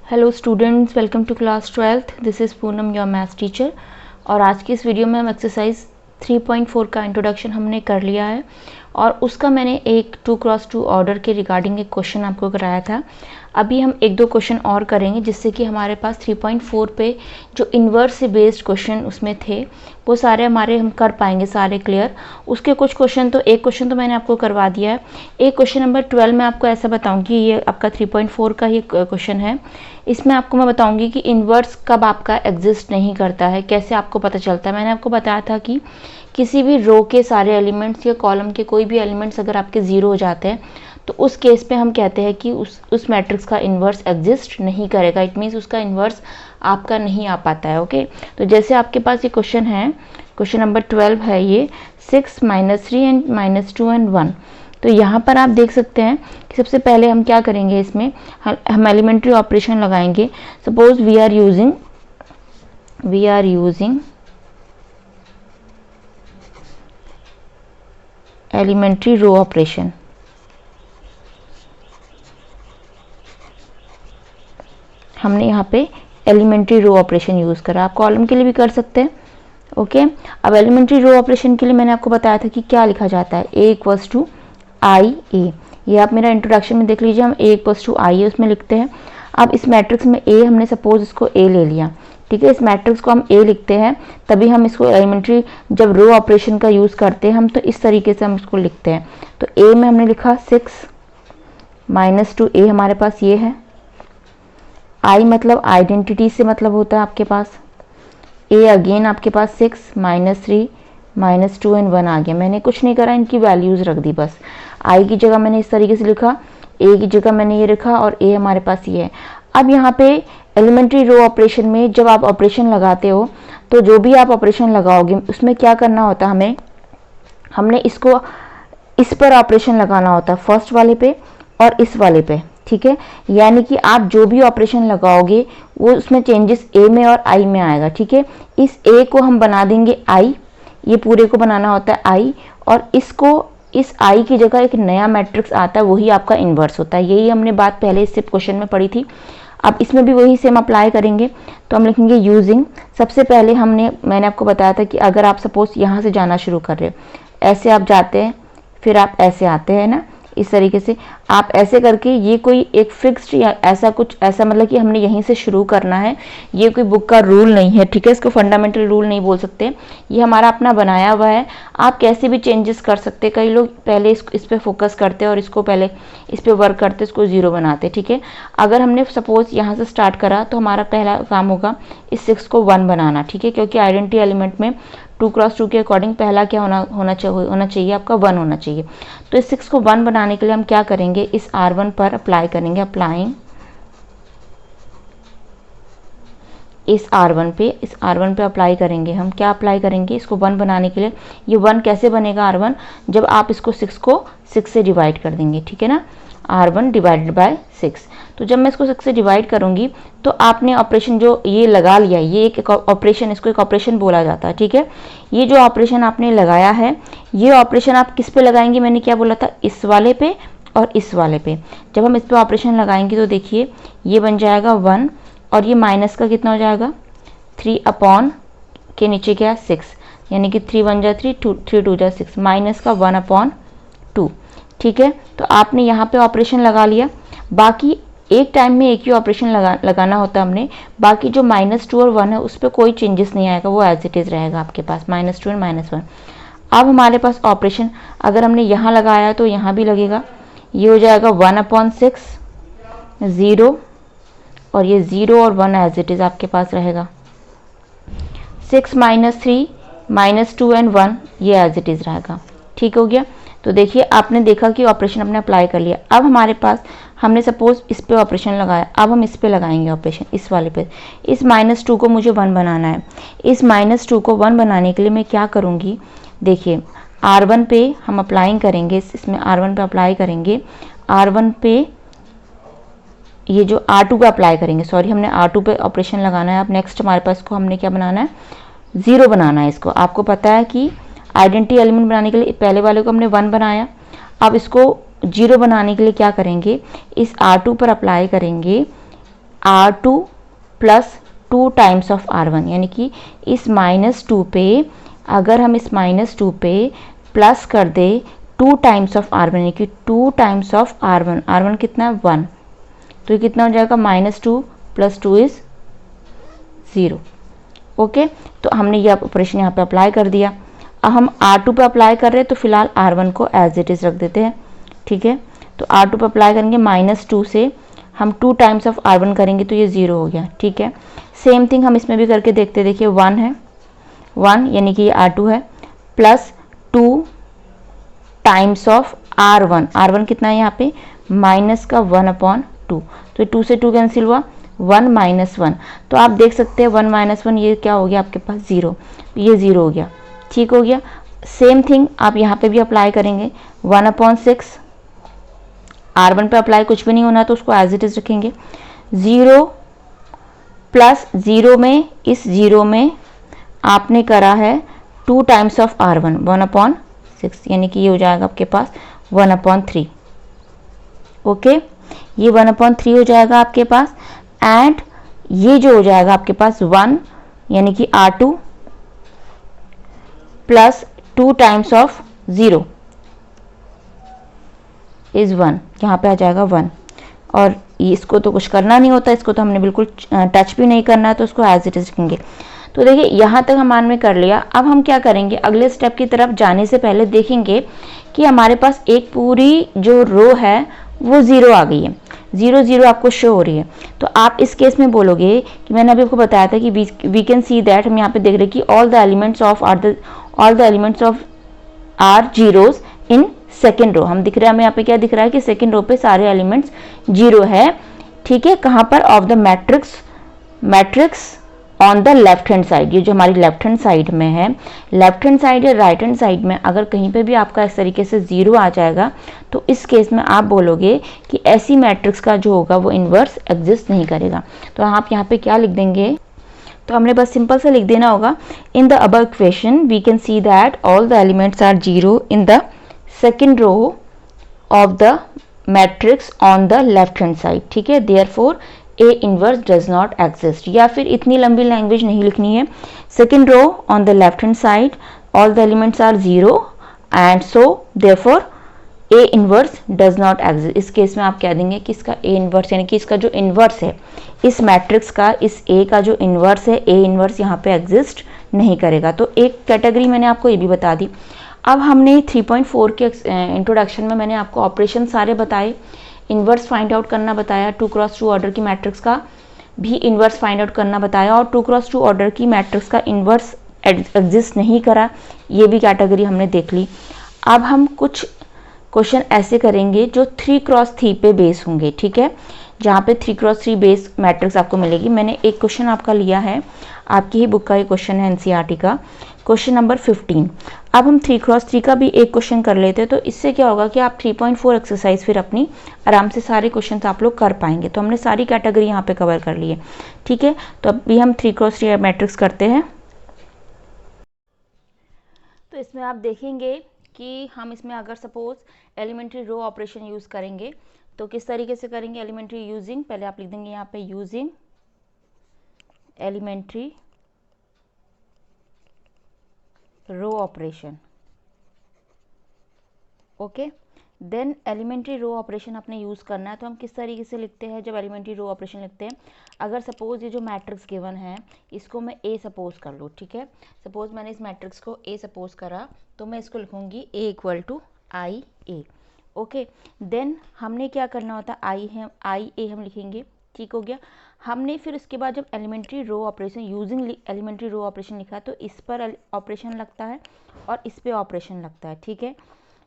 Hello students, welcome to class 12th। This is Poonam, your maths teacher. और आज की इस वीडियो में हम एक्सरसाइज 3.4 का इंट्रोडक्शन हमने कर लिया है और उसका मैंने एक 2x2 ऑर्डर के रिगार्डिंग एक क्वेश्चन आपको कराया था। अभी हम एक दो क्वेश्चन और करेंगे जिससे कि हमारे पास 3.4 पे जो इन्वर्स से बेस्ड क्वेश्चन उसमें थे वो सारे हमारे हम कर पाएंगे, सारे क्लियर। उसके कुछ क्वेश्चन तो एक क्वेश्चन तो मैंने आपको करवा दिया है। एक क्वेश्चन नंबर 12 में आपको ऐसा बताऊंगी, ये आपका 3.4 का ही क्वेश्चन है। इसमें आपको मैं बताऊंगी कि इन्वर्स कब आपका एग्जिस्ट नहीं करता है, कैसे आपको पता चलता है। मैंने आपको बताया था कि किसी भी रो के सारे एलिमेंट्स या कॉलम के कोई भी एलिमेंट्स अगर आपके ज़ीरो हो जाते हैं तो उस केस पे हम कहते हैं कि उस मैट्रिक्स का इन्वर्स एग्जिस्ट नहीं करेगा। इट मीन्स उसका इन्वर्स आपका नहीं आ पाता है। ओके, तो जैसे आपके पास ये क्वेश्चन है, क्वेश्चन नंबर 12 है ये 6 -3 एंड -2 एंड 1। तो यहाँ पर आप देख सकते हैं कि सबसे पहले हम क्या करेंगे, इसमें हम एलिमेंट्री ऑपरेशन लगाएंगे। Suppose we are using elementary row operation. हमने यहाँ पे एलिमेंट्री रो ऑपरेशन यूज़ करा। आप कॉलम के लिए भी कर सकते हैं। ओके, अब एलिमेंट्री रो ऑपरेशन के लिए मैंने आपको बताया था कि क्या लिखा जाता है, A इक्वल्स टू आई ए। ये आप मेरा इंट्रोडक्शन में देख लीजिए, हम A इक्वल्स टू आई ए उसमें लिखते हैं। अब इस मैट्रिक्स में A हमने सपोज इसको A ले लिया, ठीक है। इस मैट्रिक्स को हम A लिखते हैं, तभी हम इसको एलिमेंट्री जब रो ऑपरेशन का यूज़ करते हैं हम तो इस तरीके से हम इसको लिखते हैं। तो A में हमने लिखा 6 -2 A हमारे पास ये है। आई मतलब आइडेंटिटी से मतलब होता है आपके पास। A अगेन आपके पास 6 -3 -2 एंड 1 आ गया। मैंने कुछ नहीं करा, इनकी वैल्यूज़ रख दी बस। आई की जगह मैंने इस तरीके से लिखा, A की जगह मैंने ये लिखा और A हमारे पास ये है। अब यहाँ पे एलिमेंट्री रो ऑपरेशन में जब आप ऑपरेशन लगाते हो तो जो भी आप ऑपरेशन लगाओगे उसमें क्या करना होता है, हमने इसको इस पर ऑपरेशन लगाना होता है, फर्स्ट वाले पे और इस वाले पे, ठीक है। यानी कि आप जो भी ऑपरेशन लगाओगे वो उसमें चेंजेस A में और I में आएगा, ठीक है। इस A को हम बना देंगे I, ये पूरे को बनाना होता है I, और इसको इस I की जगह एक नया मैट्रिक्स आता है, वही आपका इन्वर्स होता है। यही हमने बात पहले इससे क्वेश्चन में पढ़ी थी। अब इसमें भी वही सेम अप्लाई करेंगे। तो हम लिखेंगे यूजिंग, सबसे पहले मैंने आपको बताया था कि अगर आप सपोज यहाँ से जाना शुरू कर रहे हो, ऐसे आप जाते हैं फिर आप ऐसे आते हैं ना, इस तरीके से आप ऐसे करके, ये कोई एक फिक्स्ड या ऐसा कुछ ऐसा मतलब कि हमने यहीं से शुरू करना है, ये कोई बुक का रूल नहीं है, ठीक है। इसको फंडामेंटल रूल नहीं बोल सकते, ये हमारा अपना बनाया हुआ है। आप कैसे भी चेंजेस कर सकते हैं। कई लोग पहले इस पे फोकस करते हैं और इसको पहले इस पे वर्क करते, इसको 0 बनाते, ठीक है। अगर हमने सपोज यहाँ से स्टार्ट करा तो हमारा पहला काम होगा इस 6 को 1 बनाना, ठीक है, क्योंकि आइडेंटिटी एलिमेंट में 2x2 के अकॉर्डिंग पहला क्या होना चाहिए आपका 1 होना चाहिए। तो इस 6 को 1 बनाने के लिए हम क्या करेंगे, इस R1 पर अप्लाई करेंगे, अप्लाइंग इस R1 पे अप्लाई करेंगे। हम क्या अप्लाई करेंगे, इसको 1 बनाने के लिए। ये 1 कैसे बनेगा R1, जब आप इसको 6 को 6 से डिवाइड कर देंगे, ठीक है ना, R1 डिवाइडेड बाय 6। तो जब मैं इसको 6 से डिवाइड करूंगी तो आपने ऑपरेशन जो ये लगा लिया, ये एक ऑपरेशन, इसको एक ऑपरेशन बोला जाता है, ठीक है। ये जो ऑपरेशन आपने लगाया है, ये ऑपरेशन आप किस पे लगाएंगे, मैंने क्या बोला था, इस वाले पे और इस वाले पे। जब हम इस पे ऑपरेशन लगाएंगे तो देखिए ये बन जाएगा 1 और ये माइनस का कितना हो जाएगा 3 अपॉन के नीचे क्या 6, यानी कि 3 1 जा 3, 3 2 जा 6, माइनस का 1 अपॉन 2, ठीक है। तो आपने यहाँ पे ऑपरेशन लगा लिया। बाकी एक टाइम में एक ही ऑपरेशन लगाना होता है हमने। बाकी जो -2 और 1 है उस पर कोई चेंजेस नहीं आएगा, वो एज इट इज़ रहेगा आपके पास, -2 और -1। अब हमारे पास ऑपरेशन अगर हमने यहाँ लगाया तो यहाँ भी लगेगा, ये हो जाएगा 1/6 0, और ये 0 और 1 एज इट इज़ आपके पास रहेगा। 6 -3 -2 एंड 1 ये एज इट इज़ रहेगा, ठीक हो गया। तो देखिए आपने देखा कि ऑपरेशन अपने अप्लाई कर लिया। अब हमारे पास हमने सपोज इस पे ऑपरेशन लगाया, अब हम इस पे लगाएंगे ऑपरेशन, इस वाले पे। इस -2 को मुझे 1 बनाना है। इस -2 को 1 बनाने के लिए मैं क्या करूँगी, देखिए R1 पे हम अप्लाइंग करेंगे, इसमें R1 पे अप्लाई करेंगे। R1 पे ये जो R2 पे अप्लाई करेंगे, सॉरी हमने R2 पे ऑपरेशन लगाना है। अब नेक्स्ट हमारे पास को हमने क्या बनाना है, 0 बनाना है इसको। आपको पता है कि आइडेंटिटी एलिमेंट बनाने के लिए पहले वाले को हमने 1 बनाया, अब इसको 0 बनाने के लिए क्या करेंगे, इस R2 पर अप्लाई करेंगे R2 plus 2 times of R1, यानी कि इस -2 पे अगर हम इस -2 पे प्लस कर दे 2 टाइम्स ऑफ R1, यानी कि 2 टाइम्स ऑफ R1, R1 कितना है 1, तो ये कितना हो जाएगा -2 + 2 इज 0। ओके, तो हमने ये ऑपरेशन यहाँ पे अप्लाई कर दिया। अब हम R2 पे अप्लाई कर रहे हैं तो फिलहाल R1 को एज इट इज रख देते हैं। ठीक है, तो R2 पे अप्लाई करेंगे, -2 से हम 2 टाइम्स ऑफ R1 करेंगे तो ये 0 हो गया। ठीक है, सेम थिंग हम इसमें भी करके देखते हैं। देखिए 1 है, 1 यानी कि ये R2 है, plus 2 times of R1, R1 कितना है यहाँ पे -1/2, तो 2 से 2 कैंसिल हुआ, 1 - 1, तो आप देख सकते हैं 1 - 1 ये क्या हो गया आपके पास 0, ये 0 हो गया। ठीक हो गया, सेम थिंग आप यहाँ पे भी अप्लाई करेंगे, 1/6, R1 पे अप्लाई कुछ भी नहीं होना तो उसको एज इट इज रखेंगे। 0 प्लस 0 में इस 0 में आपने करा है 2 टाइम्स ऑफ R1, 1/6, यानी कि ये हो जाएगा आपके पास 1/3। ओके, ये 1/3 हो जाएगा आपके पास, एंड ये जो हो जाएगा आपके पास 1, यानी कि R2 plus 2 times of 0 is 1, यहाँ पे आ जाएगा 1। और इसको तो कुछ करना नहीं होता, इसको तो हमने बिल्कुल टच भी नहीं करना है, तो उसको एज इट इज रखेंगे। तो देखिए यहाँ तक हमने कर लिया। अब हम क्या करेंगे, अगले स्टेप की तरफ जाने से पहले देखेंगे कि हमारे पास एक पूरी जो रो है वो 0 आ गई है, 0 0 आपको शो हो रही है। तो आप इस केस में बोलोगे कि मैंने अभी आपको बताया था कि वी कैन सी दैट, हम यहाँ पे देख रहे हैं कि all the elements of are zeros in second row. हम दिख रहा है, हमें यहाँ पे क्या दिख रहा है कि सेकेंड रो पे सारे एलिमेंट्स 0 है। ठीक है, कहाँ पर, of the matrix on the left hand side, ये जो हमारी लेफ्ट हैंड साइड में है, लेफ्ट हैंड साइड या राइट हैंड साइड में अगर कहीं पे भी आपका इस तरीके से 0 आ जाएगा तो इस केस में आप बोलोगे कि ऐसी मैट्रिक्स का जो होगा वो इन्वर्स एग्जिस्ट नहीं करेगा। तो आप यहाँ पे क्या लिख देंगे, तो हमने बस सिंपल से लिख देना होगा, in the above equation we can see that all the elements are 0 in the second row of the matrix on the left hand side. ठीक है, therefore A inverse does not exist, या फिर इतनी लंबी लैंग्वेज नहीं लिखनी है। Second row on the left hand side all the elements are 0 and so therefore A inverse does not exist. इस केस में आप कह देंगे कि इसका A इनवर्स, यानी कि इसका जो इनवर्स है इस मैट्रिक्स का, इस A का जो इनवर्स है, A इनवर्स यहाँ पे एग्जिस्ट नहीं करेगा। तो एक कैटेगरी मैंने आपको ये भी बता दी। अब हमने 3.4 के इंट्रोडक्शन में मैंने आपको ऑपरेशन सारे बताए, इन्वर्स फाइंड आउट करना बताया, 2x2 ऑर्डर की मैट्रिक्स का भी इन्वर्स फाइंड आउट करना बताया, और 2x2 ऑर्डर की मैट्रिक्स का इन्वर्स एग्जिस्ट नहीं करा, ये भी कैटेगरी हमने देख ली। अब हम कुछ क्वेश्चन ऐसे करेंगे जो 3x3 पे बेस होंगे। ठीक है, जहाँ पे 3x3 बेस मैट्रिक्स आपको मिलेगी। मैंने एक क्वेश्चन आपका लिया है, आपकी ही बुक का ये क्वेश्चन है, एनसीईआरटी का क्वेश्चन नंबर 15। अब हम 3x3 का भी एक क्वेश्चन कर लेते हैं, तो इससे क्या होगा कि आप 3.4 एक्सरसाइज फिर अपनी आराम से सारे क्वेश्चन आप लोग कर पाएंगे। तो हमने सारी कैटेगरी यहाँ पे कवर कर ली है। ठीक है, तो अभी हम 3x3 मैट्रिक्स करते हैं। तो इसमें आप देखेंगे कि हम इसमें अगर suppose elementary row operation use करेंगे तो किस तरीके से करेंगे। एलिमेंट्री यूजिंग, पहले आप लिख देंगे यहाँ पे using elementary row operation. Okay, then elementary row operation अपने यूज़ करना है। तो हम किस तरीके से लिखते हैं जब एलिमेंट्री रो ऑपरेशन लिखते हैं। अगर सपोज ये जो मैट्रिक्स गिवन है इसको मैं ए सपोज कर लूँ। ठीक है, सपोज मैंने इस मैट्रिक्स को ए सपोज करा तो मैं इसको लिखूँगी a equal to i a. Okay, then हमने क्या करना होता है, आई ए हम लिखेंगे। ठीक हो गया, हमने फिर उसके बाद जब elementary row operation using elementary row operation लिखा तो इस पर ऑपरेशन लगता है और इस पे ऑपरेशन लगता है। ठीक है,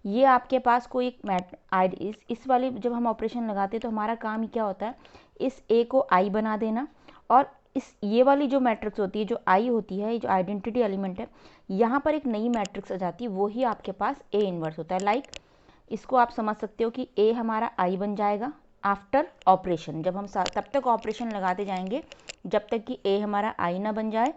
ये आपके पास कोई एक इस वाली जब हम ऑपरेशन लगाते हैं तो हमारा काम क्या होता है, इस ए को आई बना देना, और इस ये वाली जो मैट्रिक्स होती है, जो आई होती है, जो आइडेंटिटी एलिमेंट है, यहाँ पर एक नई मैट्रिक्स आ जाती है, वो ही आपके पास ए इनवर्स होता है। लाइक इसको आप समझ सकते हो कि ए हमारा आई बन जाएगा आफ्टर ऑपरेशन। जब हम तब तक ऑपरेशन लगाते जाएंगे जब तक कि ए हमारा आई ना बन जाए,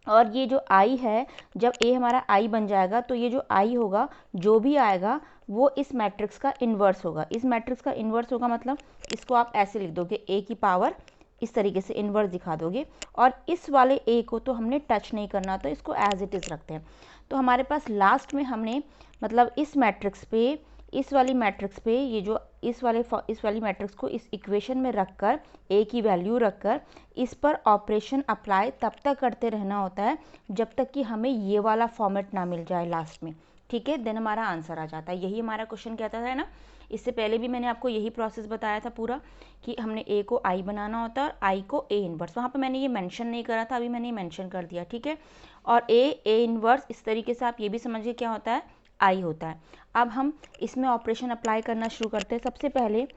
और ये जो आई है जब ए हमारा आई बन जाएगा तो ये जो आई होगा जो भी आएगा वो इस मैट्रिक्स का इन्वर्स होगा। इस मैट्रिक्स का इन्वर्स होगा मतलब इसको आप ऐसे लिख दोगे ए की पावर इस तरीके से इन्वर्स दिखा दोगे। और इस वाले ए को तो हमने टच नहीं करना, तो इसको एज इट इज़ रखते हैं। तो हमारे पास लास्ट में हमने मतलब इस मैट्रिक्स पे, इस वाली मैट्रिक्स पे, ये जो इस वाली मैट्रिक्स को इस इक्वेशन में रखकर, ए की वैल्यू रखकर इस पर ऑपरेशन अप्लाई तब तक करते रहना होता है जब तक कि हमें ये वाला फॉर्मेट ना मिल जाए लास्ट में, ठीक है। देन हमारा आंसर आ जाता है। यही हमारा क्वेश्चन कहता है ना। इससे पहले भी मैंने आपको यही प्रोसेस बताया था पूरा, कि हमने ए को आई बनाना होता है और आई को ए इन्वर्स। वहाँ पर मैंने ये मेंशन नहीं करा था, अभी मैंने मेंशन कर दिया, ठीक है। और ए इन्वर्स इस तरीके से आप ये भी समझिए क्या होता है, आई होता है। अब हम इसमें ऑपरेशन अप्लाई करना शुरू करते हैं। सबसे पहले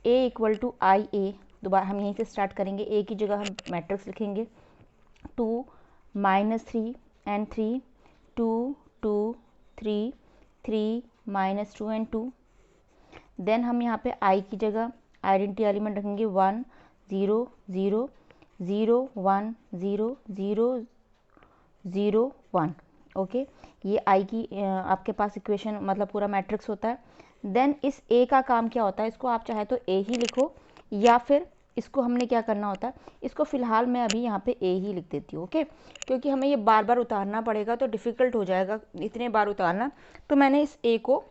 ए इक्वल टू आई ए, दोबारा हम यहीं से स्टार्ट करेंगे। ए की जगह हम मैट्रिक्स लिखेंगे 2 -3 and 3, 2 2 3 3 -2 and 2। देन हम यहाँ पे आई की जगह आइडेंटिटी एलिमेंट रखेंगे 1 0 0 0 1 0 0 0 1। ओके, ये आई की आपके पास इक्वेशन मतलब पूरा मैट्रिक्स होता है। देन इस ए का काम क्या होता है, इसको आप चाहे तो ए ही लिखो, या फिर इसको हमने क्या करना होता है, इसको फिलहाल मैं अभी यहाँ पे ए ही लिख देती हूँ, ओके। क्योंकि हमें ये बार बार उतारना पड़ेगा तो डिफ़िकल्ट हो जाएगा इतने बार उतारना। तो मैंने इस ए को,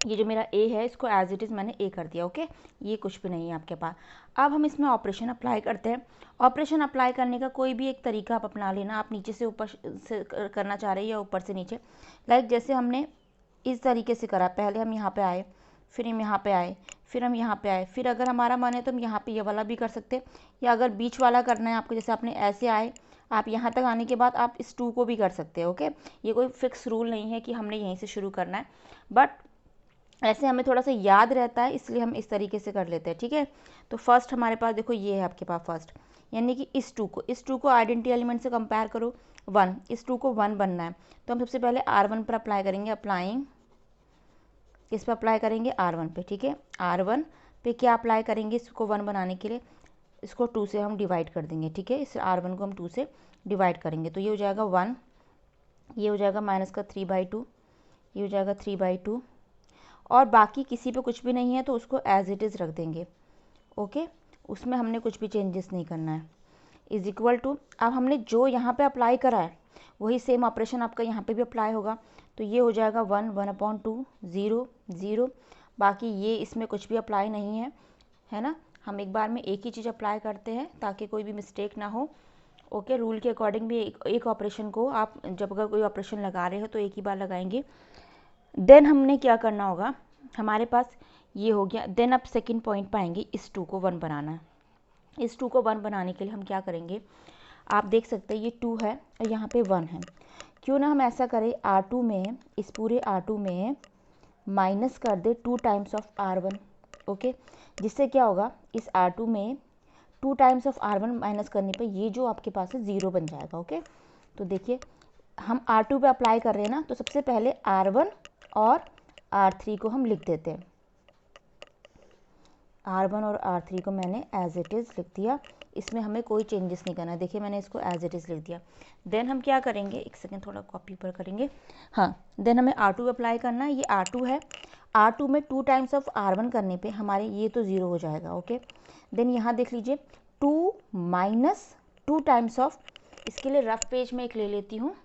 ये जो मेरा ए है, इसको एज इट इज़ मैंने ए कर दिया, ओके। ये कुछ भी नहीं है आपके पास। अब हम इसमें ऑपरेशन अप्लाई करते हैं। ऑपरेशन अप्लाई करने का कोई भी एक तरीका आप अपना लेना। आप नीचे से ऊपर से करना चाह रहे हैं या ऊपर से नीचे, लाइक जैसे हमने इस तरीके से करा। पहले हम यहाँ पे आए, फिर हम यहाँ पे आए, फिर हम यहाँ पे आए, फिर अगर हमारा मन है तो हम यहाँ पे ये वाला भी कर सकते हैं, या अगर बीच वाला करना है आपको, जैसे आपने ऐसे आए, आप यहाँ तक आने के बाद आप इस 2 को भी कर सकते हैं, ओके। ये कोई फिक्स रूल नहीं है कि हमने यहीं से शुरू करना है, बट ऐसे हमें थोड़ा सा याद रहता है, इसलिए हम इस तरीके से कर लेते हैं, ठीक है। तो फर्स्ट हमारे पास देखो ये है आपके पास फर्स्ट, यानी कि इस 2 को आइडेंटिटी एलिमेंट से कंपेयर करो 1, इस 2 को 1 बनना है। तो हम सबसे पहले R1 पर अप्लाई करेंगे, अप्लाइंग, इस पर अप्लाई करेंगे R1 पे, ठीक है। R1 पे क्या अप्लाई करेंगे, इसको 1 बनाने के लिए इसको 2 से हम डिवाइड कर देंगे, ठीक है। इस R1 को हम 2 से डिवाइड करेंगे, तो ये हो जाएगा 1, ये हो जाएगा माइनस का 3/2, ये हो जाएगा 3/2, और बाकी किसी पे कुछ भी नहीं है तो उसको एज इट इज़ रख देंगे, ओके। उसमें हमने कुछ भी चेंजेस नहीं करना है। इज इक्वल टू, अब हमने जो यहाँ पे अप्लाई करा है वही सेम ऑपरेशन आपका यहाँ पे भी अप्लाई होगा। तो ये हो जाएगा 1 1/2 0 0, बाकी ये इसमें कुछ भी अप्लाई नहीं है, है ना। हम एक बार में एक ही चीज़ अप्लाई करते हैं ताकि कोई भी मिस्टेक ना हो, ओके। रूल के अकॉर्डिंग भी एक ऑपरेशन को आप जब अगर कोई ऑपरेशन लगा रहे हो तो एक ही बार लगाएंगे। देन हमने क्या करना होगा, हमारे पास ये हो गया। देन अब सेकंड पॉइंट पाएंगे, इस 2 को 1 बनाना है। इस 2 को 1 बनाने के लिए हम क्या करेंगे, आप देख सकते हैं ये 2 है और यहाँ पे 1 है। क्यों ना हम ऐसा करें, R2 में, इस पूरे R2 में माइनस कर दे 2 टाइम्स ऑफ R1, ओके। जिससे क्या होगा, इस R2 में 2 टाइम्स ऑफ R1 माइनस करने पे ये जो आपके पास है 0 बन जाएगा, ओके। तो देखिए हम R2 पे अप्लाई कर रहे हैं ना, तो सबसे पहले R1 और R3 को हम लिख देते हैं। R1 और R3 को मैंने एज इट इज़ लिख दिया, इसमें हमें कोई चेंजेस नहीं करना। देखिए मैंने इसको एज इट इज़ लिख दिया। देन हम क्या करेंगे, एक सेकेंड थोड़ा कॉपी पर करेंगे, हाँ। देन हमें R2 अप्लाई करना है, ये R2 है। R2 में 2 टाइम्स ऑफ R1 करने पे हमारे ये तो 0 हो जाएगा, ओके। देन यहाँ देख लीजिए 2 माइनस 2 टाइम्स ऑफ, इसके लिए रफ पेज में एक ले लेती हूँ,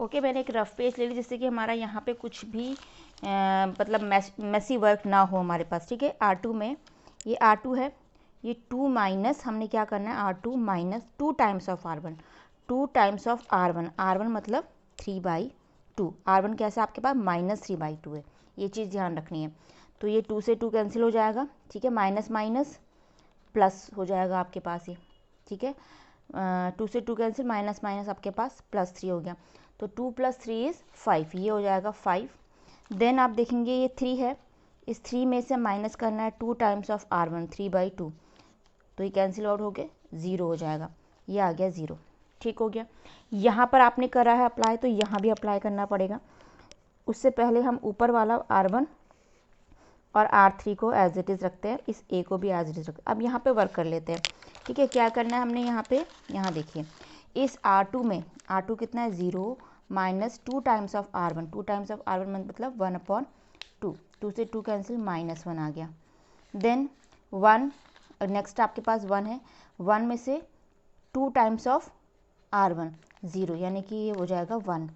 ओके। मैंने एक रफ पेज ले ली जिससे कि हमारा यहाँ पे कुछ भी मतलब मैसी वर्क ना हो हमारे पास, ठीक है। R2 में ये R2 है, ये 2 माइनस हमने क्या करना है, R2 minus 2 times of R1, 2 times of R1, R1 मतलब 3/2, R1 कैसा आपके पास -3/2 है, ये चीज़ ध्यान रखनी है। तो ये 2 से 2 कैंसिल हो जाएगा, ठीक है। माइनस माइनस प्लस हो जाएगा आपके पास ये, ठीक है। 2 से 2 कैंसिल, माइनस माइनस आपके पास +3 हो गया। तो 2 + 3 इज़ 5, ये हो जाएगा 5। देन आप देखेंगे ये 3 है, इस 3 में से माइनस करना है 2 टाइम्स ऑफ R1, 3/2, तो ये कैंसिल आउट हो गए, 0 हो जाएगा, ये आ गया 0, ठीक हो गया। यहाँ पर आपने करा है अप्लाई, तो यहाँ भी अप्लाई करना पड़ेगा। उससे पहले हम ऊपर वाला R1 और R3 को एज इट इज़ रखते हैं, इस A को भी एज इट इज़ रखते हैं। अब यहाँ पे वर्क कर लेते हैं, ठीक है। क्या करना है हमने यहाँ पे, यहाँ देखिए इस R2 में, R2 कितना है 0 minus 2 times of R1, 2 times of R1 मतलब 1/2, 2 से 2 कैंसिल, -1 आ गया। देन 1 और नेक्स्ट आपके पास 1 है, 1 में से 2 टाइम्स ऑफ R1 0, यानी कि ये हो जाएगा 1।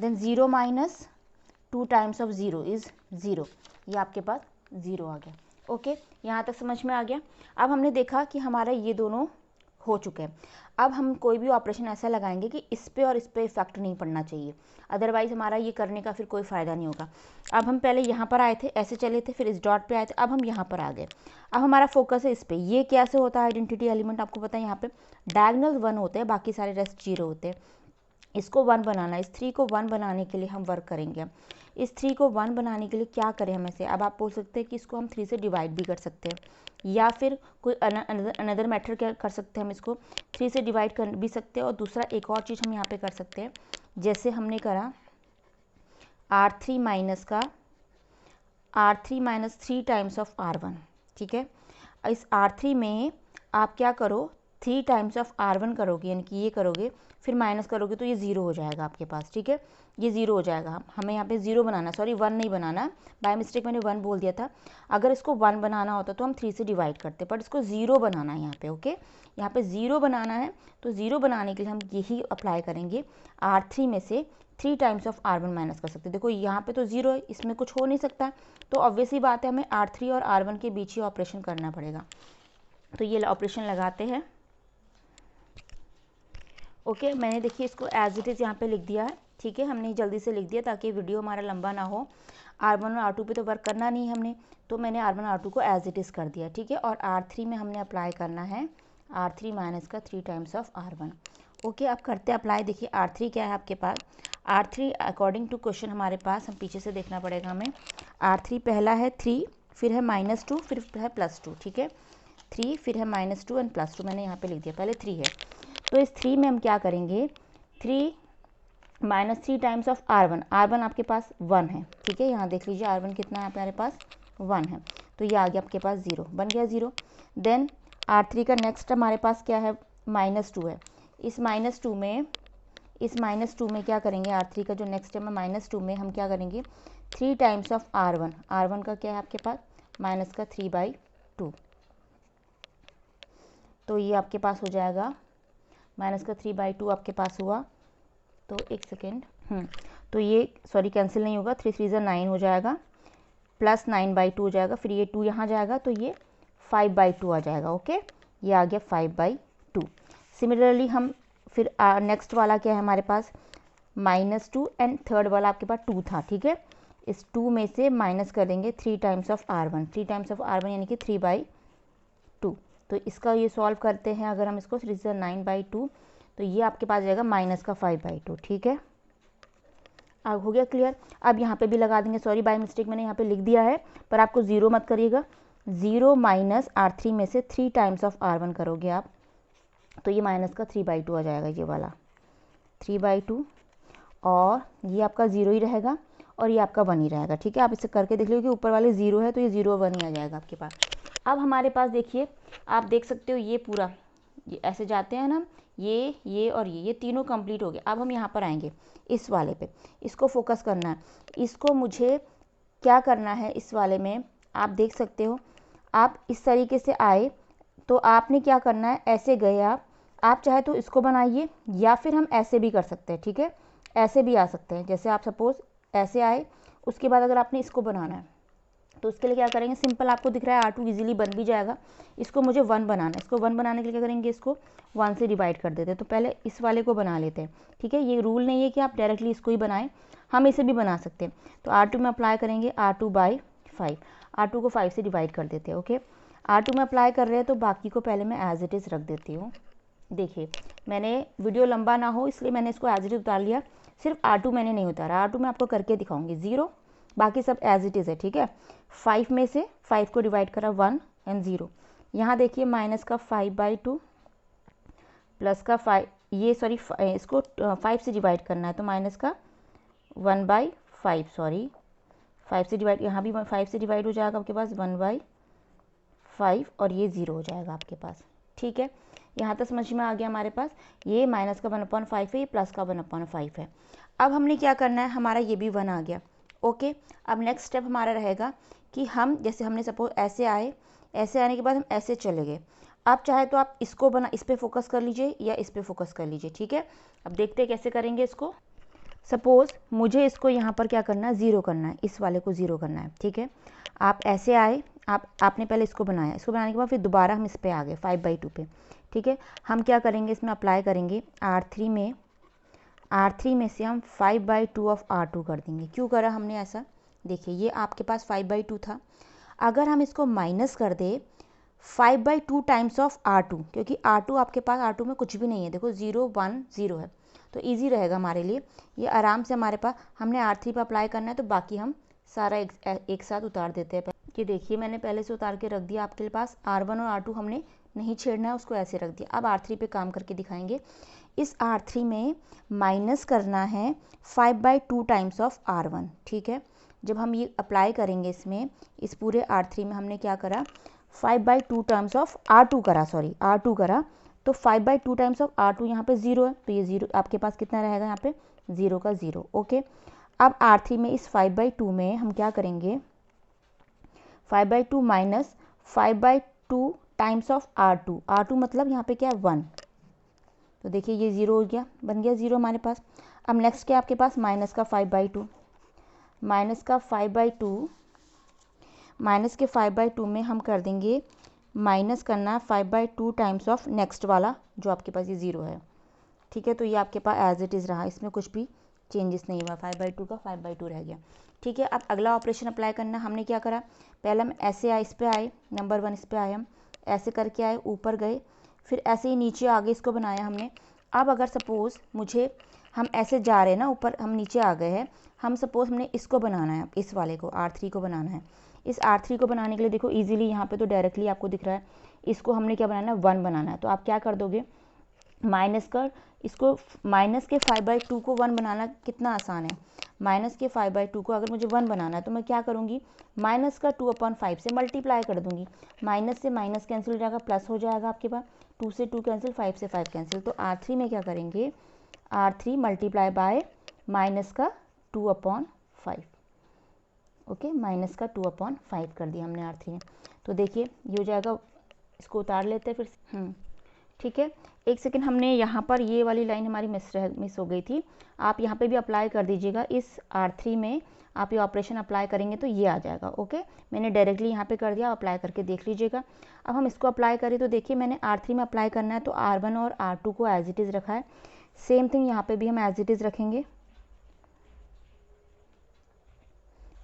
Then 0 minus 2 times of 0 is 0, ये आपके पास 0 आ गया। ओके, यहाँ तक समझ में आ गया। अब हमने देखा कि हमारा ये दोनों हो चुके हैं। अब हम कोई भी ऑपरेशन ऐसा लगाएंगे कि इस पे और इस पे इफेक्ट नहीं पड़ना चाहिए, अदरवाइज हमारा ये करने का फिर कोई फ़ायदा नहीं होगा। अब हम पहले यहाँ पर आए थे, ऐसे चले थे, फिर इस डॉट पे आए थे, अब हम यहाँ पर आ गए। अब हमारा फोकस है इस पे। ये कैसे होता है आइडेंटिटी एलिमेंट, आपको पता है यहाँ पे डायगोनल 1 होते हैं, बाकी सारे रेस्ट 0 होते हैं। इसको 1 बनाना है, इस 3 को 1 बनाने के लिए हम वर्क करेंगे। इस 3 को 1 बनाने के लिए क्या करें हम ऐसे, अब आप बोल सकते हैं कि इसको हम 3 से डिवाइड भी कर सकते हैं, या फिर कोई अनदर मेथड क्या कर सकते हैं, हम इसको 3 से डिवाइड कर भी सकते हैं। और दूसरा एक और चीज़ हम यहाँ पे कर सकते हैं, जैसे हमने करा R3 minus 3 times of R1, ठीक है। इस R3 में आप क्या करो, 3 टाइम्स ऑफ R1 करोगे, यानी कि ये करोगे, फिर माइनस करोगे तो ये 0 हो जाएगा आपके पास, ठीक है। ये 0 हो जाएगा। हमें यहाँ पे 0 बनाना, सॉरी 1 नहीं बनाना, बाय मिस्टेक मैंने 1 बोल दिया था। अगर इसको 1 बनाना होता तो हम 3 से डिवाइड करते, बट इसको 0 बनाना है यहाँ पे। ओके, यहाँ पे 0 बनाना है, तो 0 बनाने के लिए हम यही अप्लाई करेंगे। R3 में से 3 टाइम्स ऑफ R1 माइनस कर सकते हैं। देखो यहाँ पे तो 0 है, इसमें कुछ हो नहीं सकता, तो ऑब्वियस ही बात है हमें R3 और R1 के बीच ही ऑपरेशन करना पड़ेगा। तो ये ऑपरेशन लगाते हैं। ओके, मैंने देखिए इसको एज इट इज़ यहाँ पे लिख दिया है, ठीक है। हमने जल्दी से लिख दिया ताकि वीडियो हमारा लंबा ना हो। R1 और R2 पे तो वर्क करना नहीं हमने, तो मैंने R1 R2 को एज इट इज़ कर दिया, ठीक है। और R3 में हमने अप्लाई करना है R3 माइनस का 3 टाइम्स ऑफ R1। ओके, अब करते अप्लाई। देखिए R3 क्या है आपके पास, R3 अकॉर्डिंग टू क्वेश्चन हमारे पास, हम पीछे से देखना पड़ेगा हमें। R3 पहला है 3, फिर है -2, फिर है +2, ठीक है। 3 फिर है -2 एंड +2, मैंने यहाँ पे लिख दिया, पहले 3 है। तो इस 3 में हम क्या करेंगे, 3 minus 3 times of R1। R1 आपके पास 1 है, ठीक है। यहाँ देख लीजिए R1 कितना है हमारे पास, 1 है, तो ये आ गया आपके पास 0, बन गया 0। देन R3 का नेक्स्ट हमारे पास क्या है, -2 है। इस -2 में क्या करेंगे, R3 का जो नेक्स्ट है -2 में हम क्या करेंगे, 3 टाइम्स ऑफ R1। R1 का क्या है आपके पास, माइनस का 3/2, तो ये आपके पास हो जाएगा माइनस का 3/2 आपके पास हुआ। तो एक सेकेंड, तो ये सॉरी कैंसिल नहीं होगा, 3 3 9 हो जाएगा, प्लस 9/2 हो जाएगा, फिर ये 2 यहाँ जाएगा, तो ये 5/2 आ जाएगा। ओके, ये आ गया 5/2। सिमिलरली हम फिर नेक्स्ट वाला क्या है हमारे पास, -2 एंड थर्ड वाला आपके पास 2 था, ठीक है। इस 2 में से माइनस करेंगे 3 times of R1, 3 times of R1 यानी कि 3/2। तो इसका ये सॉल्व करते हैं, अगर हम इसको 3 9/2, तो ये आपके पास जाएगा माइनस का 5/2, ठीक है। अब हो गया क्लियर। अब यहाँ पे भी लगा देंगे, सॉरी बाय मिस्टेक मैंने यहाँ पे लिख दिया है, पर आपको 0 मत करिएगा। 0 माइनस R3 में से 3 टाइम्स ऑफ R1 करोगे आप, तो ये माइनस का 3/2 आ जाएगा, ये वाला 3/2, और ये आपका 0 ही रहेगा और ये आपका 1 ही रहेगा, ठीक है। आप इसे करके देख लीजिए कि ऊपर वाले 0 है, तो ये 0 1 ही आ जाएगा आपके पास। अब हमारे पास देखिए, आप देख सकते हो ये पूरा, ये ऐसे जाते हैं ना, ये और ये तीनों कंप्लीट हो गए। अब हम यहाँ पर आएंगे इस वाले पे, इसको फोकस करना है। इसको मुझे क्या करना है, इस वाले में आप देख सकते हो, आप इस तरीके से आए, तो आपने क्या करना है, ऐसे गए आप चाहे तो इसको बनाइए, या फिर हम ऐसे भी कर सकते हैं, ठीक है। ऐसे भी आ सकते हैं, जैसे आप सपोज ऐसे आए, उसके बाद अगर आपने इसको बनाना है, तो उसके लिए क्या करेंगे, सिंपल आपको दिख रहा है R2 इजीली बन भी जाएगा। इसको मुझे 1 बनाना है, इसको 1 बनाने के लिए क्या करेंगे, इसको 1 से डिवाइड कर देते हैं। तो पहले इस वाले को बना लेते हैं, ठीक है। ये रूल नहीं है कि आप डायरेक्टली इसको ही बनाएं, हम इसे भी बना सकते हैं। तो R2 में अप्लाई करेंगे R2/5, R2 को 5 से डिवाइड कर देते हैं। ओके, R2 में अप्लाई कर रहे हैं, तो बाकी को पहले मैं एज इट इज़ रख देती हूँ। देखिए, मैंने वीडियो लंबा ना हो इसलिए मैंने इसको एज इट इज़ उतार लिया, सिर्फ R2 मैंने नहीं उतारा। R2 में आपको करके दिखाऊंगी, 0, बाकी सब एज इट इज़ है, ठीक है। 5 में से 5 को डिवाइड करा 1 एंड 0, यहाँ देखिए माइनस का 5/2 प्लस का 5, ये सॉरी इसको 5 से डिवाइड करना है, तो माइनस का 1/5, सॉरी 5 से डिवाइड, यहाँ भी 5 से डिवाइड हो जाएगा आपके पास 1/5, और ये 0 हो जाएगा आपके पास, ठीक है। यहाँ तक समझ में आ गया हमारे पास, ये माइनस का 1/5 है, ये प्लस का 1/5 है। अब हमने क्या करना है, हमारा ये भी 1 आ गया। ओके, अब नेक्स्ट स्टेप हमारा रहेगा कि हम, जैसे हमने सपोज ऐसे आए, ऐसे आने के बाद हम ऐसे चले गए। आप चाहे तो आप इसको इस पर फोकस कर लीजिए या इस पर फोकस कर लीजिए, ठीक है। अब देखते हैं कैसे करेंगे इसको। सपोज़ मुझे इसको यहाँ पर क्या करना है, ज़ीरो करना है, इस वाले को ज़ीरो करना है, ठीक है। आप ऐसे आए, आपने पहले इसको बनाया, इसको बनाने के बाद फिर दोबारा हम इस पे आ गए 5/2 पे, ठीक है। हम क्या करेंगे, इसमें अप्लाई करेंगे R3 में से हम 5/2 ऑफ R2 कर देंगे। क्यों करा हमने ऐसा, देखिए ये आपके पास 5/2 था, अगर हम इसको माइनस कर दे 5/2 टाइम्स ऑफ R2, क्योंकि R2 आपके पास R2 में कुछ भी नहीं है, देखो 0 1 0 है, तो इजी रहेगा हमारे लिए, ये आराम से हमारे पास, हमने R3 पर अप्लाई करना है तो बाकी हम सारा एक साथ उतार देते हैं। ये देखिए मैंने पहले से उतार के रख दिया आपके पास, R1 और R2 हमने नहीं छेड़ना है, उसको ऐसे रख दिया। अब R3 पे काम करके दिखाएंगे। इस R3 में माइनस करना है 5/2 टाइम्स ऑफ R1, ठीक है। जब हम ये अप्लाई करेंगे इसमें, इस पूरे R3 में हमने क्या करा, 5/2 टाइम्स ऑफ R2 करा, R2 करा, तो 5/2 टाइम्स ऑफ R2 यहाँ पे 0 है, तो ये 0 आपके पास कितना रहेगा यहाँ पे, 0 का 0, ओके। अब R3 में इस 5/2 में हम क्या करेंगे, 5/2 माइनस 5/2 टाइम्स ऑफ R2 मतलब यहाँ पे क्या है 1, तो देखिए ये 0 हो गया, बन गया 0 हमारे पास। अब नेक्स्ट क्या आपके पास, माइनस का 5/2, माइनस के 5/2 में हम कर देंगे, माइनस करना है 5/2 टाइम्स ऑफ नेक्स्ट वाला जो आपके पास ये 0 है, ठीक है। तो ये आपके पास एज इट इज़ रहा, इसमें कुछ भी चेंजेस नहीं हुआ, 5/2 का 5/2 रह गया, ठीक है। अब अगला ऑपरेशन अप्लाई करना, हमने क्या करा, पहले हम ऐसे आए, इस पे आए, नंबर 1 इस पे आए, हम ऐसे करके आए, ऊपर गए, फिर ऐसे ही नीचे आगे इसको बनाया हमने। अब अगर सपोज़ मुझे, हम ऐसे जा रहे हैं ना ऊपर, हम नीचे आ गए हैं, हम सपोज़ हमने इसको बनाना है, इस वाले को R3 को बनाना है। इस R3 को बनाने के लिए देखो इजीली यहाँ पे तो डायरेक्टली आपको दिख रहा है, इसको हमने क्या बनाना है, 1 बनाना है। तो आप क्या कर दोगे, माइनस कर, इसको माइनस के 5/2 को 1 बनाना कितना आसान है, माइनस के 5/2 को अगर मुझे 1 बनाना है तो मैं क्या करूँगी, माइनस का 2/5 से मल्टीप्लाई कर दूँगी, माइनस से माइनस कैंसिल हो जाएगा, प्लस हो जाएगा आपके पास, 2 से 2 कैंसिल, 5 से 5 कैंसिल। तो R3 में क्या करेंगे, R3 मल्टीप्लाई बाय माइनस का 2/5, ओके, माइनस का 2/5 कर दिया हमने R3 में। तो देखिए ये हो जाएगा, इसको उतार लेते हैं फिर, ठीक है। एक सेकेंड, हमने यहाँ पर ये वाली लाइन हमारी मिस हो गई थी, आप यहाँ पे भी अप्लाई कर दीजिएगा। इस R3 में आप ये ऑपरेशन अप्लाई करेंगे तो ये आ जाएगा, ओके। मैंने डायरेक्टली यहाँ पे कर दिया, अप्लाई करके देख लीजिएगा। अब हम इसको अप्लाई करें तो देखिए मैंने R3 में अप्लाई करना है तो R1 और R2 को एज इट इज़ रखा है, सेम थिंग यहाँ पे भी हम एज इट इज़ रखेंगे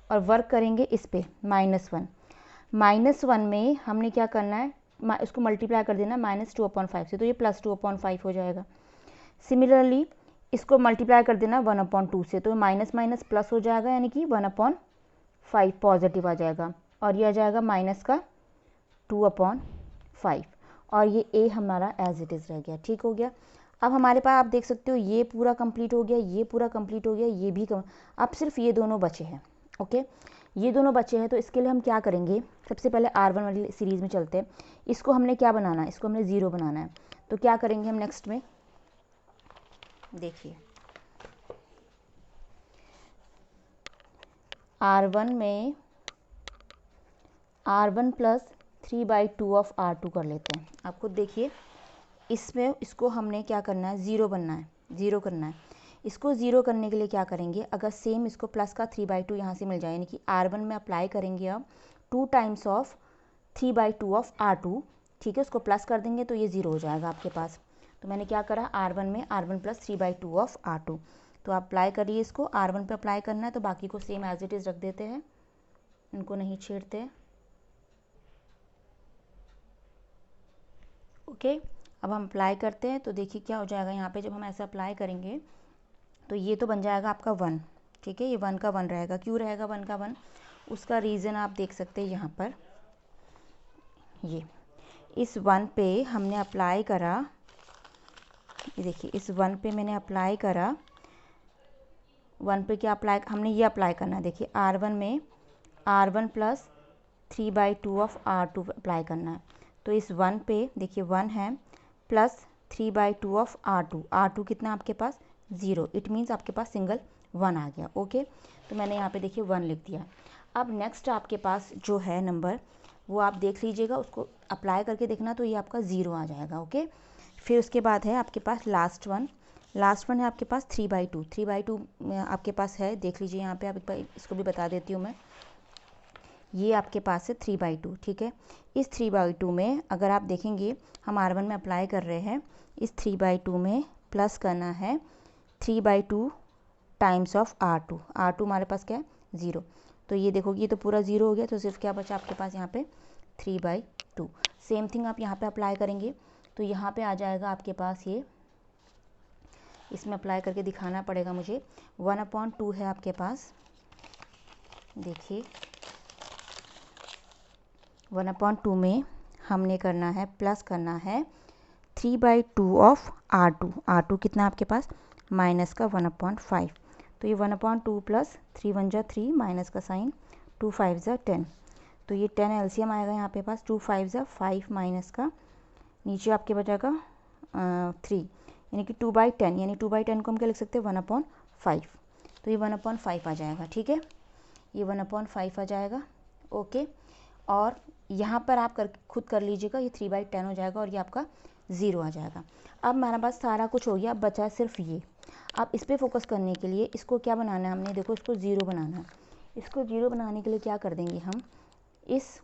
और वर्क करेंगे इस पे -1 में हमने क्या करना है, इसको मल्टीप्लाई कर देना -2/5 से, तो ये +2/5 हो जाएगा। सिमिलरली इसको मल्टीप्लाई कर देना 1/2 से, तो माइनस माइनस प्लस हो जाएगा, यानी कि 1/5 पॉजिटिव आ जाएगा, और ये आ जाएगा माइनस का 2/5, और ये ए हमारा एज इट इज़ रह गया, ठीक हो गया। अब हमारे पास आप देख सकते हो ये पूरा कंप्लीट हो गया, ये पूरा कंप्लीट हो गया, ये भी अब सिर्फ ये दोनों बचे हैं, ओके। ये दोनों बचे हैं, तो इसके लिए हम क्या करेंगे, सबसे पहले R1 वाली सीरीज़ में चलते हैं। इसको हमने क्या बनाना है, इसको हमने 0 बनाना है, तो क्या करेंगे हम नेक्स्ट में, देखिए R1 में R1 प्लस 3/2 ऑफ R2 कर लेते हैं। आप खुद देखिए, इसमें इसको हमने क्या करना है, 0 बनना है, 0 करना है। इसको 0 करने के लिए क्या करेंगे, अगर सेम इसको प्लस का 3/2 यहाँ से मिल जाए, यानी कि R1 में अप्लाई करेंगे अब 2 टाइम्स ऑफ 3/2 ऑफ R2, ठीक है, उसको प्लस कर देंगे तो ये 0 हो जाएगा आपके पास। तो मैंने क्या करा, R1 में R1 प्लस 3/2 ऑफ R2, तो आप अप्लाई करिए, इसको R1 पे अप्लाई करना है, तो बाकी को सेम एज इट इज़ रख देते हैं, इनको नहीं छेड़ते, ओके। अब हम अप्लाई करते हैं तो देखिए क्या हो जाएगा, यहाँ पे जब हम ऐसा अप्लाई करेंगे तो ये तो बन जाएगा आपका 1, ठीक है, ये 1 का 1 रहेगा। क्यों रहेगा 1 का 1, उसका रीज़न आप देख सकते हैं यहाँ पर, ये इस 1 पे हमने अप्लाई करा, ये देखिए इस 1 पे मैंने अप्लाई करा, 1 पे क्या अप्लाई, हमने ये अप्लाई करना है, देखिए R1 में R1 plus 3/2 of R2 apply करना है। तो इस 1 पे देखिए 1 है प्लस 3/2 ऑफ R2 कितना आपके पास 0, इट मीन्स आपके पास सिंगल 1 आ गया, ओके। तो मैंने यहाँ पे देखिए 1 लिख दिया। अब नेक्स्ट आपके पास जो है नंबर, वो आप देख लीजिएगा, उसको अप्लाई करके देखना तो ये आपका 0 आ जाएगा। ओके, फिर उसके बाद है आपके पास लास्ट वन है आपके पास 3/2। 3/2 आपके पास है, देख लीजिए यहाँ पे, आप एक बार इसको भी बता देती हूँ मैं। ये आपके पास है 3/2, ठीक है। इस 3/2 में अगर आप देखेंगे हम R1 में अप्लाई कर रहे हैं, इस 3/2 में प्लस करना है 3/2 टाइम्स ऑफ R2। R2 हमारे पास क्या है 0, तो ये देखोगे ये तो पूरा 0 हो गया, तो सिर्फ क्या बचा आपके पास यहाँ पे 3/2। सेम थिंग आप यहाँ पे अप्लाई करेंगे तो यहाँ पे आ जाएगा आपके पास, ये इसमें अप्लाई करके दिखाना पड़ेगा मुझे। 1/2 है आपके पास, देखिए 1/2 में हमने करना है, प्लस करना है 3/2 ऑफ R2। R2 कितना आपके पास माइनस का 1/5, तो ये 1/2 प्लस 3 1 जा 3 माइनस का साइन 2 5 जा 10, तो ये 10 एलसीएम आएगा यहाँ पे पास। 2 5 जा 5 माइनस का नीचे आपके बचेगा 3, यानी कि 2/10, यानी 2/10 को हम क्या लिख सकते हैं 1/5, तो ये 1/5 आ जाएगा, ठीक है, ये 1/5 आ जाएगा। ओके, और यहाँ पर आप खुद कर लीजिएगा, ये 3/10 हो जाएगा और ये आपका 0 आ जाएगा। अब हमारे पास सारा कुछ हो गया, अब बचा सिर्फ ये। अब इस पर फोकस करने के लिए इसको क्या बनाना है हमने, देखो इसको 0 बनाना है। इसको 0 बनाने के लिए क्या कर देंगे हम, इस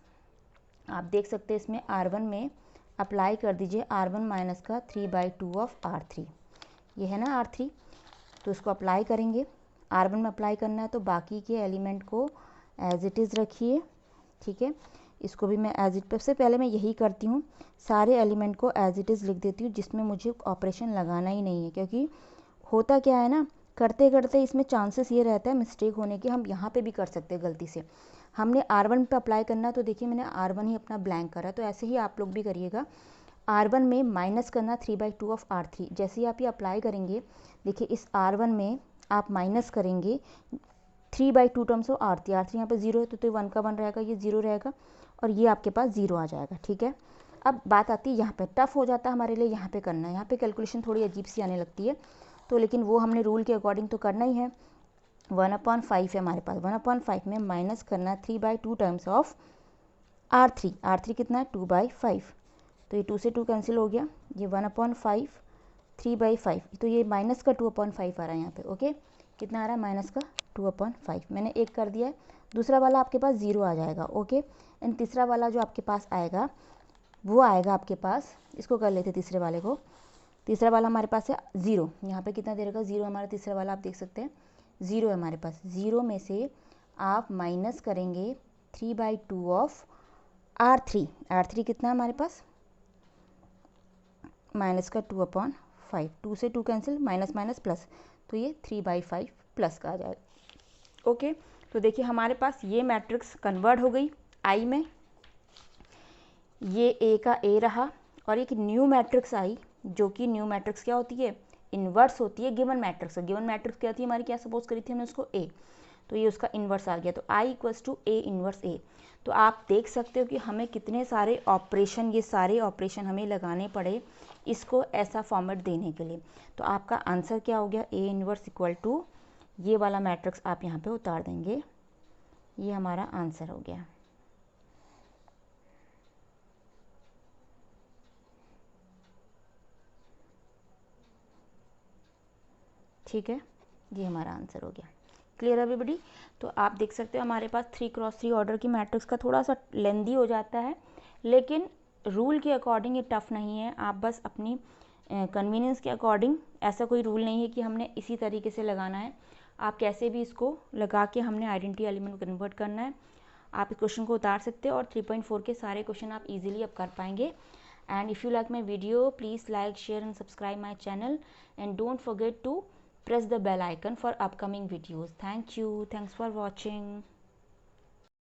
आप देख सकते हैं इसमें R1 में अप्लाई कर दीजिए R1 माइनस का 3/2 ऑफ R3, ये है ना R3, तो इसको अप्लाई करेंगे। R1 में अप्लाई करना है तो बाकी के एलिमेंट को एज इट इज़ रखिए, ठीक है। इसको भी मैं एज इट, सबसे पहले मैं यही करती हूँ, सारे एलिमेंट को एज इट इज़ लिख देती हूँ जिसमें मुझे ऑपरेशन लगाना ही नहीं है, क्योंकि होता क्या है ना, करते करते इसमें चांसेस ये रहता है मिस्टेक होने के, हम यहाँ पे भी कर सकते हैं गलती से। हमने R1 पे अप्लाई करना है तो देखिए मैंने R1 ही अपना ब्लैंक करा, तो ऐसे ही आप लोग भी करिएगा। R1 में माइनस करना 3/2 ऑफ R3, जैसे ही आप ये अप्लाई करेंगे देखिए इस R1 में आप माइनस करेंगे 3/2 टर्म्स ऑफ R3। R3 यहाँ पे 0 है तो 1 का 1 रहेगा, ये 0 रहेगा और ये आपके पास 0 आ जाएगा, ठीक है। अब बात आती है यहाँ पे, टफ हो जाता है हमारे लिए यहाँ पे करना, यहाँ पे कैलकुलेशन थोड़ी अजीब सी आने लगती है, तो लेकिन वो हमने रूल के अकॉर्डिंग तो करना ही है। 1/5 है हमारे पास, 1/5 में माइनस करना है 3/2 टर्म्स ऑफ R3। R3 कितना है 2/5, तो ये 2 से 2 कैंसिल हो गया, ये 1/5 3/5, तो ये माइनस का 2/5 आ रहा है यहाँ पे। ओके, कितना आ रहा है माइनस का 2/5, मैंने एक कर दिया है। दूसरा वाला आपके पास 0 आ जाएगा। ओके, एंड तीसरा वाला जो आपके पास आएगा वो आएगा आपके पास, इसको कर लेते तीसरे वाले को। तीसरा वाला हमारे पास है 0, यहाँ पे कितना दे रहेगा 0, हमारा तीसरा वाला आप देख सकते हैं 0 है हमारे पास। 0 में से आप माइनस करेंगे 3/2 ऑफ R3। R3 कितना है हमारे पास माइनस का 2/5, 2 से 2 कैंसिल, माइनस माइनस प्लस, तो ये 3/5 प्लस का आ जाएगा। ओके, तो देखिए हमारे पास ये मैट्रिक्स कन्वर्ट हो गई आई में, ये ए का ए रहा, और एक न्यू मैट्रिक्स आई, जो कि न्यू मैट्रिक्स क्या होती है, इन्वर्स होती है गिवन मैट्रिक्स। गिवन मैट्रिक्स क्या थी हमारी, क्या सपोज करी थी हमने उसको ए, तो ये उसका इन्वर्स आ गया, तो I equals to A inverse ए। तो आप देख सकते हो कि हमें कितने सारे ऑपरेशन, ये सारे ऑपरेशन हमें लगाने पड़े इसको ऐसा फॉर्मेट देने के लिए। तो आपका आंसर क्या हो गया, ए इन्वर्स इक्वल टू ये वाला मैट्रिक्स आप यहाँ पे उतार देंगे, ये हमारा आंसर हो गया। ठीक है, ये हमारा आंसर हो गया। Clear everybody? तो आप देख सकते हो हमारे पास 3x3 ऑर्डर की मैट्रिक्स का थोड़ा सा लेंदी हो जाता है, लेकिन रूल के अकॉर्डिंग ये टफ नहीं है। आप बस अपनी कन्वीनियंस के अकॉर्डिंग, ऐसा कोई रूल नहीं है कि हमने इसी तरीके से लगाना है, आप कैसे भी इसको लगा के हमने आइडेंटिटी एलिमेंट कन्वर्ट करना है, आप इस क्वेश्चन को उतार सकते हो और 3.4 के सारे क्वेश्चन आप इजीली अब कर पाएंगे। And if you like my video please like share and subscribe my channel and don't forget to press the bell icon for upcoming videos. Thank you. Thanks for watching.